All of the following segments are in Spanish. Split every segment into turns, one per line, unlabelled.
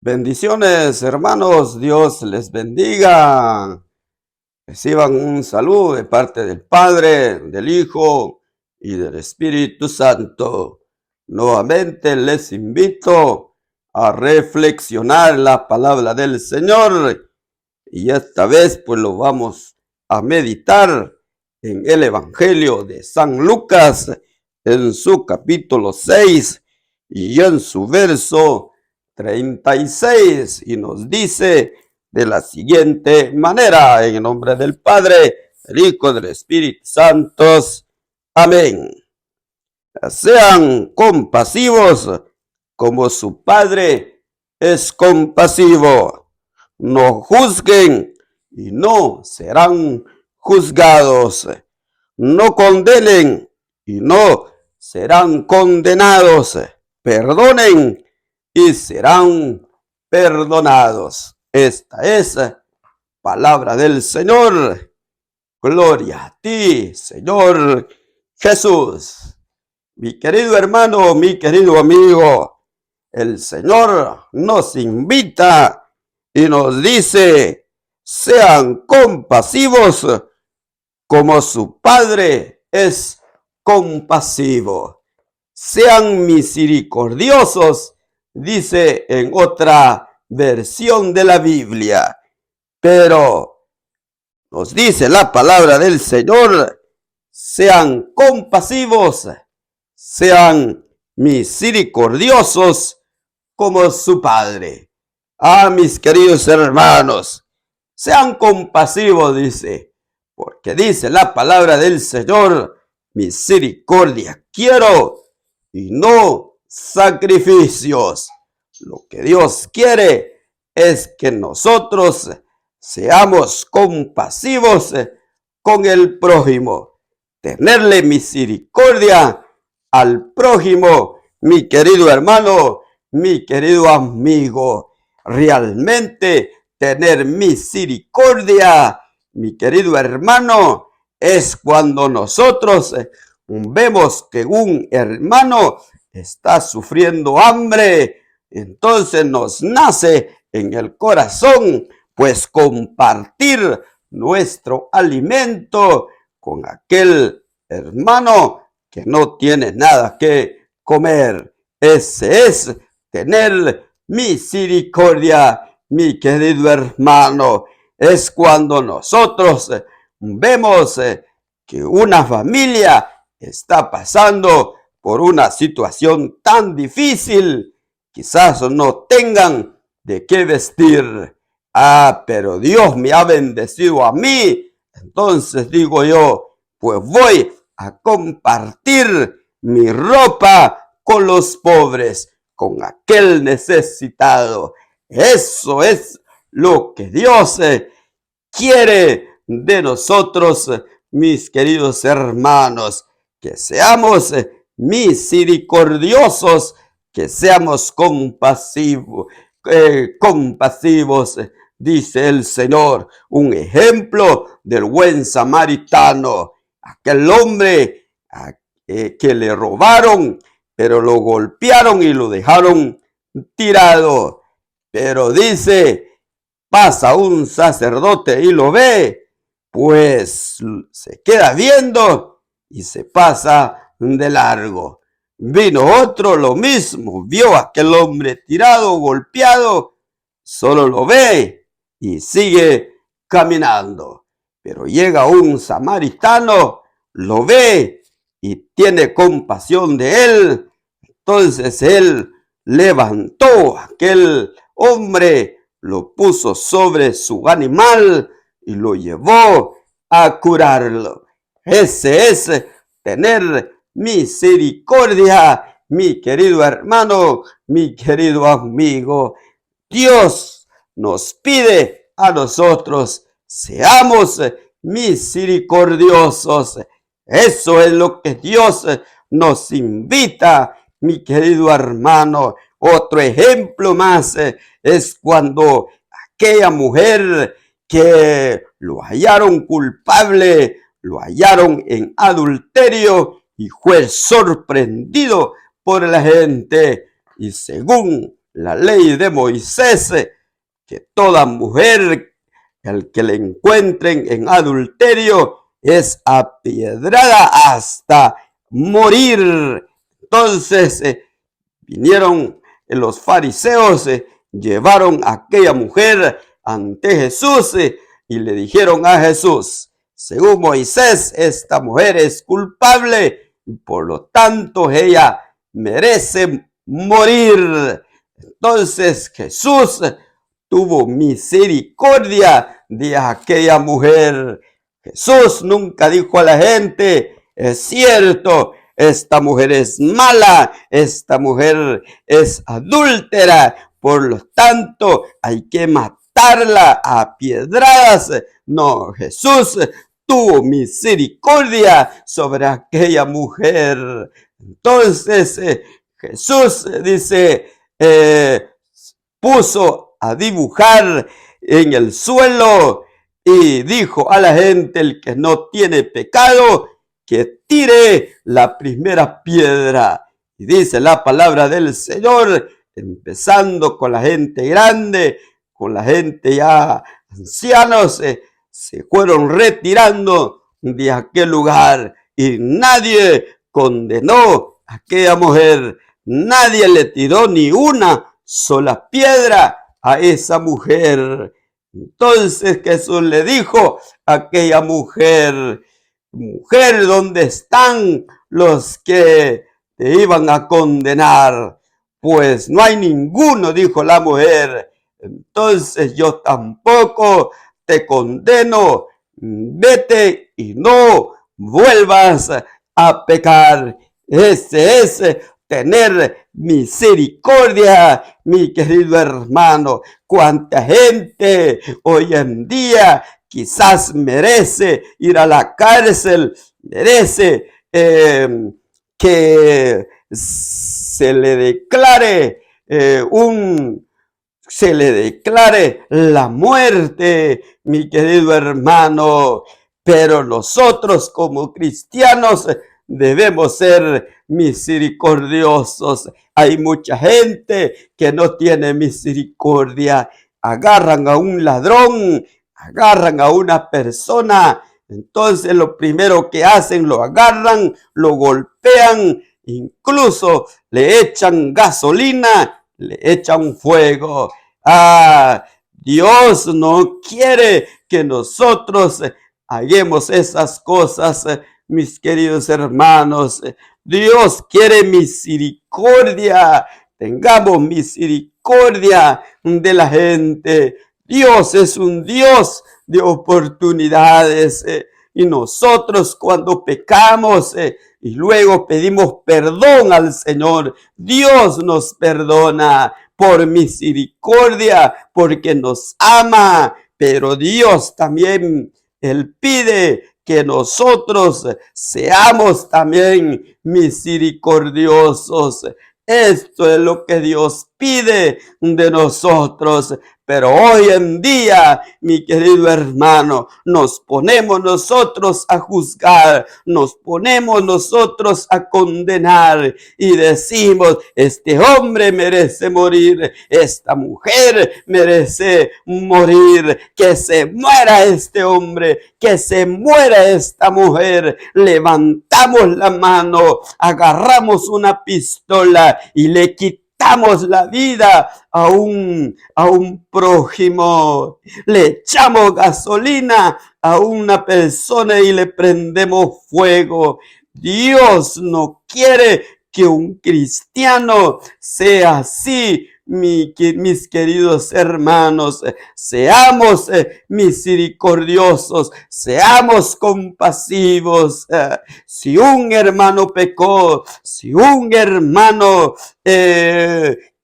Bendiciones, hermanos, Dios les bendiga. Reciban un saludo de parte del Padre, del Hijo y del Espíritu Santo. Nuevamente les invito a reflexionar la palabra del Señor y esta vez pues lo vamos a meditar en el Evangelio de San Lucas en su capítulo 6 y en su verso 36, y nos dice de la siguiente manera: en el nombre del Padre, del Hijo y del Espíritu Santo. Amén. Sean compasivos como su Padre es compasivo. No juzguen y no serán juzgados. No condenen y no serán condenados. Perdonen y serán perdonados. Esta es palabra del Señor. Gloria a ti, Señor Jesús. Mi querido hermano, mi querido amigo, el Señor nos invita y nos dice: sean compasivos como su Padre es compasivo. Sean misericordiosos, dice en otra versión de la Biblia. Pero nos dice la palabra del Señor: sean compasivos, sean misericordiosos como su Padre. Mis queridos hermanos, sean compasivos, dice, porque dice la palabra del Señor: misericordia quiero y no sacrificios. Lo que Dios quiere es que nosotros seamos compasivos con el prójimo, tenerle misericordia al prójimo, mi querido hermano, mi querido amigo. Realmente tener misericordia, mi querido hermano, es cuando nosotros vemos que un hermano está sufriendo hambre. Entonces nos nace en el corazón pues compartir nuestro alimento con aquel hermano que no tiene nada que comer. Ese es tener misericordia, mi querido hermano. Es cuando nosotros vemos que una familia está pasando por una situación tan difícil. Quizás no tengan de qué vestir. Pero Dios me ha bendecido a mí. Entonces digo yo, pues voy a compartir mi ropa con los pobres, con aquel necesitado. Eso es lo que Dios quiere de nosotros, mis queridos hermanos, que seamos misericordiosos, que seamos compasivos, dice el Señor. Un ejemplo del buen samaritano, aquel hombre que le robaron, pero lo golpearon y lo dejaron tirado. Pero dice, pasa un sacerdote y lo ve, pues se queda viendo y se pasa de largo. Vino otro, lo mismo, vio a aquel hombre tirado, golpeado, solo lo ve y sigue caminando. Pero llega un samaritano, lo ve y tiene compasión de él. Entonces él levantó a aquel hombre, lo puso sobre su animal y lo llevó a curarlo. Ese es tener misericordia, mi querido hermano, mi querido amigo. Dios nos pide a nosotros: seamos misericordiosos. Eso es lo que Dios nos invita, mi querido hermano. Otro ejemplo más es cuando aquella mujer que lo hallaron culpable, lo hallaron en adulterio y fue sorprendido por la gente. Y según la ley de Moisés, que toda mujer al que le encuentren en adulterio es apiedrada hasta morir. Entonces vinieron los fariseos, llevaron a aquella mujer ante Jesús y le dijeron a Jesús: según Moisés, esta mujer es culpable y por lo tanto ella merece morir. Entonces Jesús tuvo misericordia de aquella mujer. Jesús nunca dijo a la gente: es cierto, esta mujer es mala, esta mujer es adúltera, por lo tanto hay que matarla a piedradas. No, Jesús tuvo misericordia sobre aquella mujer. Entonces Jesús dice, puso a dibujar en el suelo y dijo a la gente: el que no tiene pecado, que tire la primera piedra. Y dice la palabra del Señor, empezando con la gente grande, con la gente ya ancianos, se fueron retirando de aquel lugar y nadie condenó a aquella mujer. Nadie le tiró ni una sola piedra a esa mujer. Entonces Jesús le dijo a aquella mujer: mujer, ¿dónde están los que te iban a condenar? Pues no hay ninguno, dijo la mujer. Entonces yo tampoco te condeno. Vete y no vuelvas a pecar. Ese es tener misericordia, mi querido hermano. Cuánta gente hoy en día quizás merece ir a la cárcel, merece que se le declare se le declare la muerte, mi querido hermano. Pero nosotros como cristianos debemos ser misericordiosos. Hay mucha gente que no tiene misericordia. Agarran a un ladrón, agarran a una persona, entonces lo primero que hacen, lo agarran, lo golpean, incluso le echan gasolina, le echan fuego. Dios no quiere que nosotros hagamos esas cosas, mis queridos hermanos. Dios quiere misericordia. Tengamos misericordia de la gente. Dios es un Dios de oportunidades. Y nosotros cuando pecamos y luego pedimos perdón al Señor, Dios nos perdona por misericordia, porque nos ama. Pero Dios también, Él pide que nosotros seamos también misericordiosos. Esto es lo que Dios pide de nosotros. Pero hoy en día, mi querido hermano, nos ponemos nosotros a juzgar, nos ponemos nosotros a condenar y decimos: este hombre merece morir, esta mujer merece morir, que se muera este hombre, que se muera esta mujer. Levantamos la mano, agarramos una pistola y le quitamos la vida a un prójimo, le echamos gasolina a una persona y le prendemos fuego. Dios no quiere que un cristiano sea así. Mis queridos hermanos, seamos misericordiosos, seamos compasivos. Si un hermano pecó, si un hermano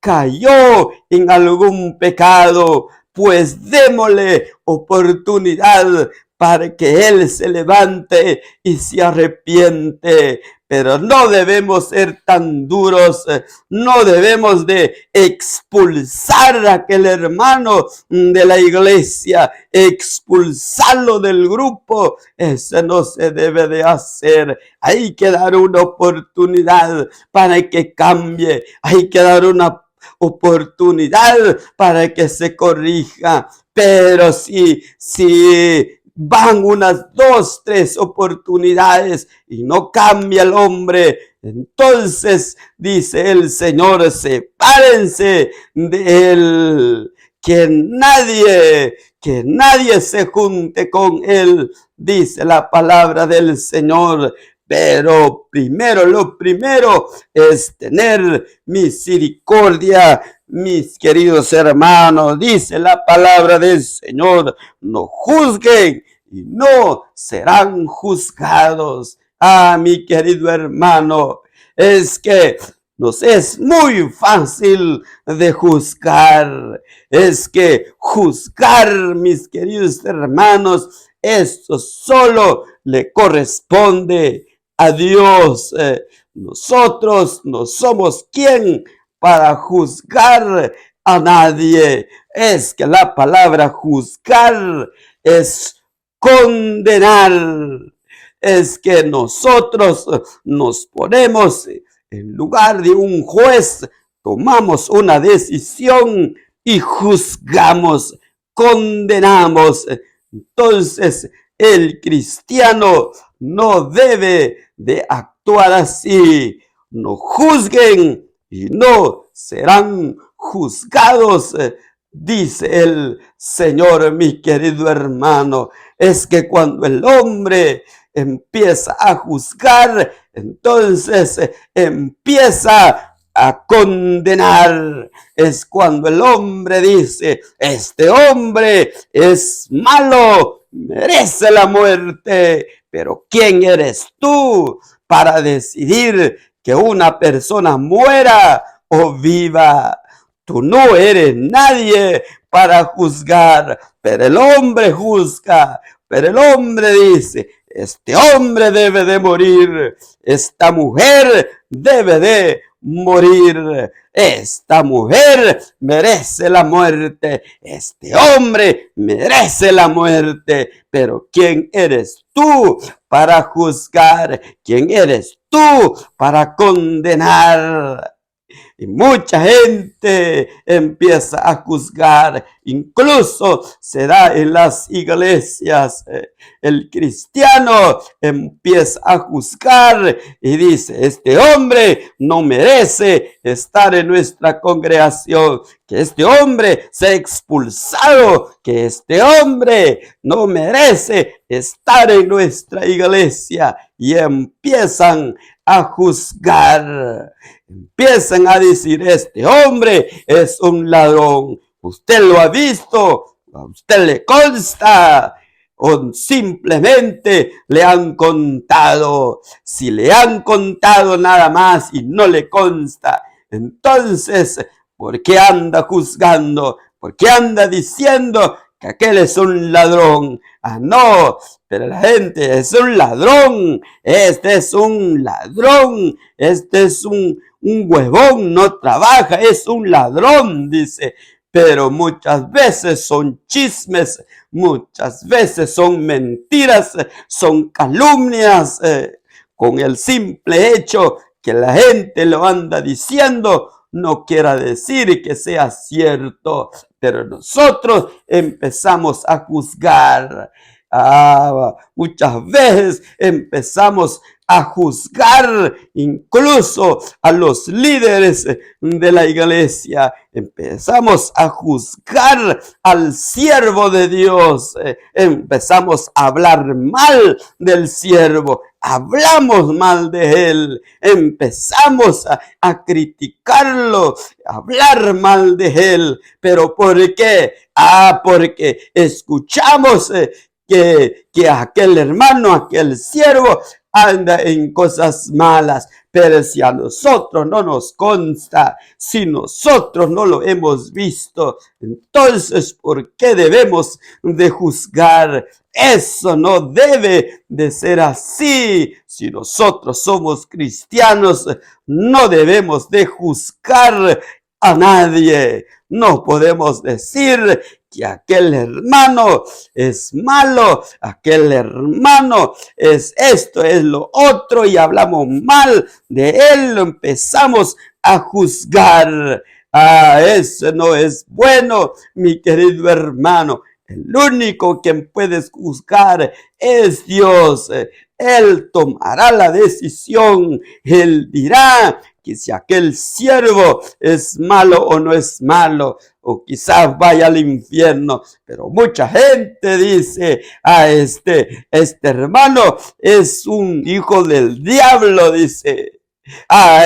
cayó en algún pecado, pues démosle oportunidad para que él se levante y se arrepiente. Pero no debemos ser tan duros, no debemos de expulsar a aquel hermano de la iglesia, expulsarlo del grupo. Eso no se debe de hacer. Hay que dar una oportunidad para que cambie, hay que dar una oportunidad para que se corrija. Pero si van unas 2, 3 oportunidades y no cambia el hombre, entonces dice el Señor, sepárense de él, que nadie se junte con él, dice la palabra del Señor. Pero lo primero es tener misericordia, mis queridos hermanos, dice la palabra del Señor. No juzguen y no serán juzgados. Ah, mi querido hermano, es que nos es muy fácil de juzgar. Es que juzgar, mis queridos hermanos, eso solo le corresponde a Dios. Nosotros no somos quien para juzgar a nadie. Es que la palabra juzgar es condenar. Es que nosotros nos ponemos en lugar de un juez, tomamos una decisión y juzgamos, condenamos. Entonces, el cristiano no debe de actuar así. No juzguen y no serán juzgados, dice el Señor, mi querido hermano. Es que cuando el hombre empieza a juzgar, entonces empieza a condenar. Es cuando el hombre dice, este hombre es malo, merece la muerte. Pero ¿quién eres tú para decidir que una persona muera o viva? Tú no eres nadie para juzgar, pero el hombre juzga, pero el hombre dice, este hombre debe de morir, esta mujer debe de morir, esta mujer merece la muerte, este hombre merece la muerte. Pero ¿quién eres tú para juzgar? ¿Quién eres tú para condenar? Y mucha gente empieza a juzgar, incluso se da en las iglesias. El cristiano empieza a juzgar y dice, este hombre no merece estar en nuestra congregación, que este hombre sea expulsado, que este hombre no merece estar en nuestra iglesia. Y empiezan a juzgar. Empiezan a decir, este hombre es un ladrón. Usted lo ha visto, a usted le consta, o simplemente le han contado. Si le han contado nada más y no le consta, entonces, ¿por qué anda juzgando? ¿Por qué anda diciendo que aquel es un ladrón? Ah, no, pero la gente es un ladrón, este es un ladrón, este es un huevón, no trabaja, es un ladrón, dice. Pero muchas veces son chismes, muchas veces son mentiras, son calumnias, con el simple hecho que la gente lo anda diciendo, no quiera decir que sea cierto. Pero nosotros empezamos a juzgar. Muchas veces empezamos a juzgar incluso a los líderes de la iglesia. Empezamos a juzgar al siervo de Dios. Empezamos a hablar mal del siervo. Hablamos mal de él, empezamos a criticarlo, a hablar mal de él. ¿Pero por qué? Porque escuchamos que aquel hermano, aquel siervo anda en cosas malas. Pero si a nosotros no nos consta, si nosotros no lo hemos visto, entonces ¿por qué debemos de juzgar? Eso no debe de ser así. Si nosotros somos cristianos, no debemos de juzgar a nadie. No podemos decir que aquel hermano es malo, aquel hermano es esto, es lo otro, y hablamos mal de él, lo empezamos a juzgar. ese no es bueno, mi querido hermano. El único quien puedes juzgar es Dios. Él tomará la decisión. Él dirá que si aquel siervo es malo o no es malo, o quizás vaya al infierno. Pero mucha gente dice, este hermano es un hijo del diablo, dice.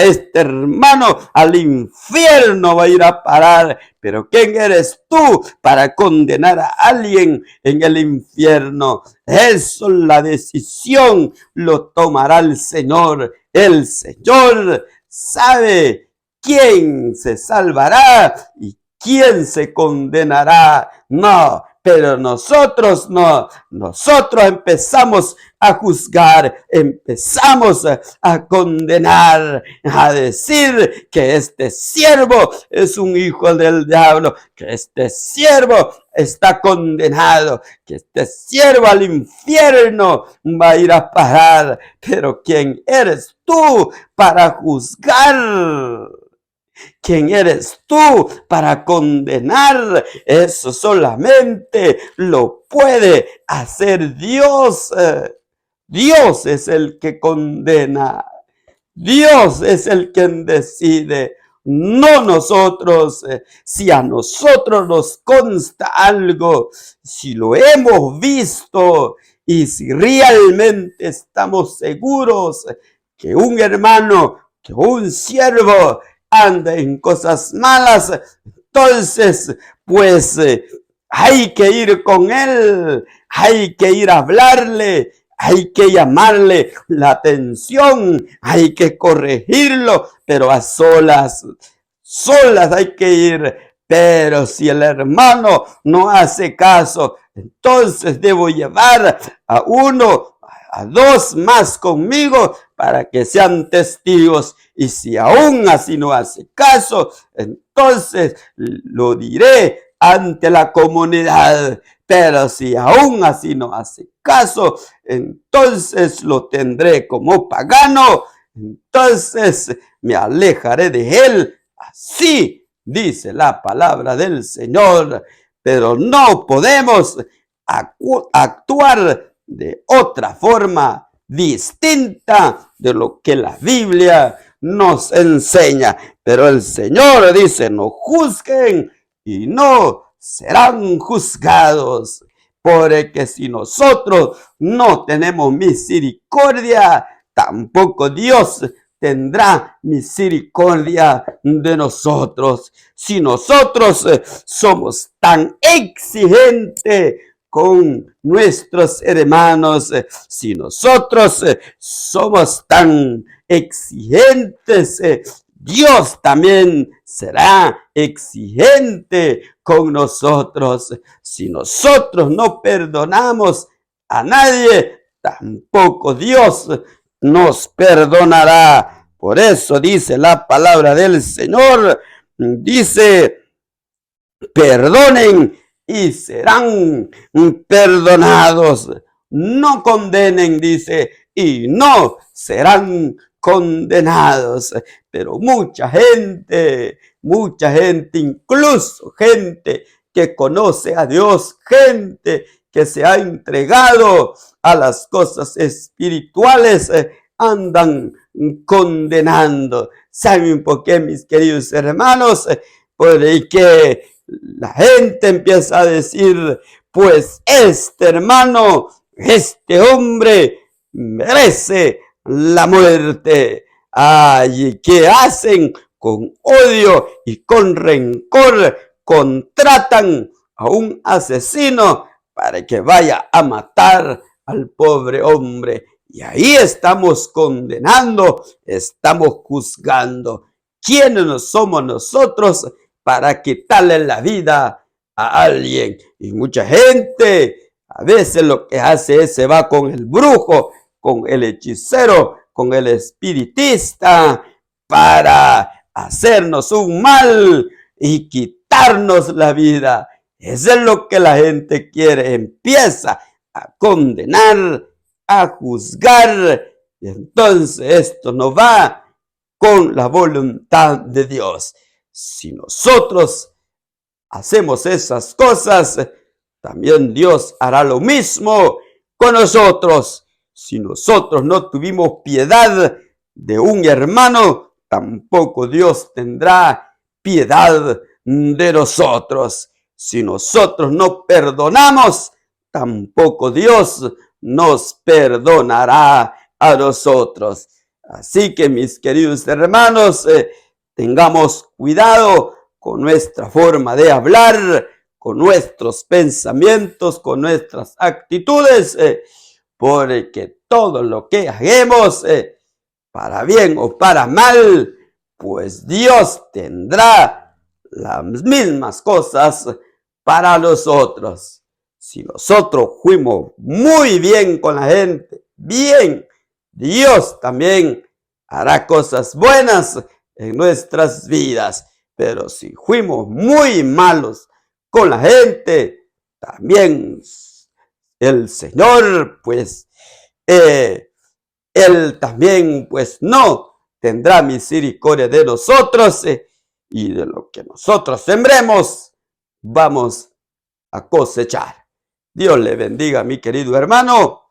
Este hermano al infierno va a ir a parar. Pero ¿quién eres tú para condenar a alguien en el infierno? Eso, la decisión lo tomará el Señor. El Señor sabe quién se salvará y quién se condenará. No, pero nosotros no. Nosotros empezamos a juzgar, empezamos a condenar, a decir que este siervo es un hijo del diablo, que este siervo está condenado, que este siervo al infierno va a ir a parar. Pero ¿quién eres tú para juzgar? ¿Quién eres tú para condenar? Eso solamente lo puede hacer Dios. Dios es el que condena. Dios es el quien decide, no nosotros. Si a nosotros nos consta algo, si lo hemos visto y si realmente estamos seguros que un hermano, que un siervo anda en cosas malas, entonces pues hay que ir con él, hay que ir a hablarle, hay que llamarle la atención, hay que corregirlo, pero a solas, solas hay que ir. Pero si el hermano no hace caso, entonces debo llevar a uno, a dos más conmigo para que sean testigos. Y si aún así no hace caso, entonces lo diré ante la comunidad. Pero si aún así no hace caso, entonces lo tendré como pagano. Entonces me alejaré de él. Así dice la palabra del Señor. Pero no podemos actuar de otra forma distinta de lo que la Biblia nos enseña. Pero el Señor dice, no juzguen y no serán juzgados. Porque si nosotros no tenemos misericordia, tampoco Dios tendrá misericordia de nosotros. Si nosotros somos tan exigentes con nuestros hermanos, si nosotros somos tan exigentes, Dios también será exigente con nosotros. Si nosotros no perdonamos a nadie, tampoco Dios nos perdonará. Por eso dice la palabra del Señor, dice, perdonen y serán perdonados. No condenen, dice, y no serán condenados. Pero mucha gente, incluso gente que conoce a Dios, gente que se ha entregado a las cosas espirituales, andan condenando. ¿Saben por qué, mis queridos hermanos? Porque la gente empieza a decir, pues este hermano, este hombre merece la muerte. Ay, ¿qué hacen? Con odio y con rencor contratan a un asesino para que vaya a matar al pobre hombre. Y ahí estamos condenando, estamos juzgando. ¿Quiénes somos nosotros para quitarle la vida a alguien? Y mucha gente a veces lo que hace es se va con el brujo, con el hechicero, con el espiritista para hacernos un mal y quitarnos la vida. Eso es lo que la gente quiere. Empieza a condenar, a juzgar. Y entonces esto no va con la voluntad de Dios. Si nosotros hacemos esas cosas, también Dios hará lo mismo con nosotros. Si nosotros no tuvimos piedad de un hermano, tampoco Dios tendrá piedad de nosotros. Si nosotros no perdonamos, tampoco Dios nos perdonará a nosotros. Así que, mis queridos hermanos, tengamos cuidado con nuestra forma de hablar, con nuestros pensamientos, con nuestras actitudes, porque todo lo que hagamos, para bien o para mal, pues Dios tendrá las mismas cosas para nosotros. Si nosotros fuimos muy bien con la gente, bien, Dios también hará cosas buenas en nuestras vidas. Pero si fuimos muy malos con la gente, también el Señor, pues, Él también, pues, no tendrá misericordia de nosotros, y de lo que nosotros sembremos, vamos a cosechar. Dios le bendiga, mi querido hermano.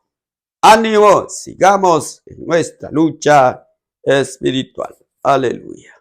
Ánimo, sigamos en nuestra lucha espiritual. Aleluya.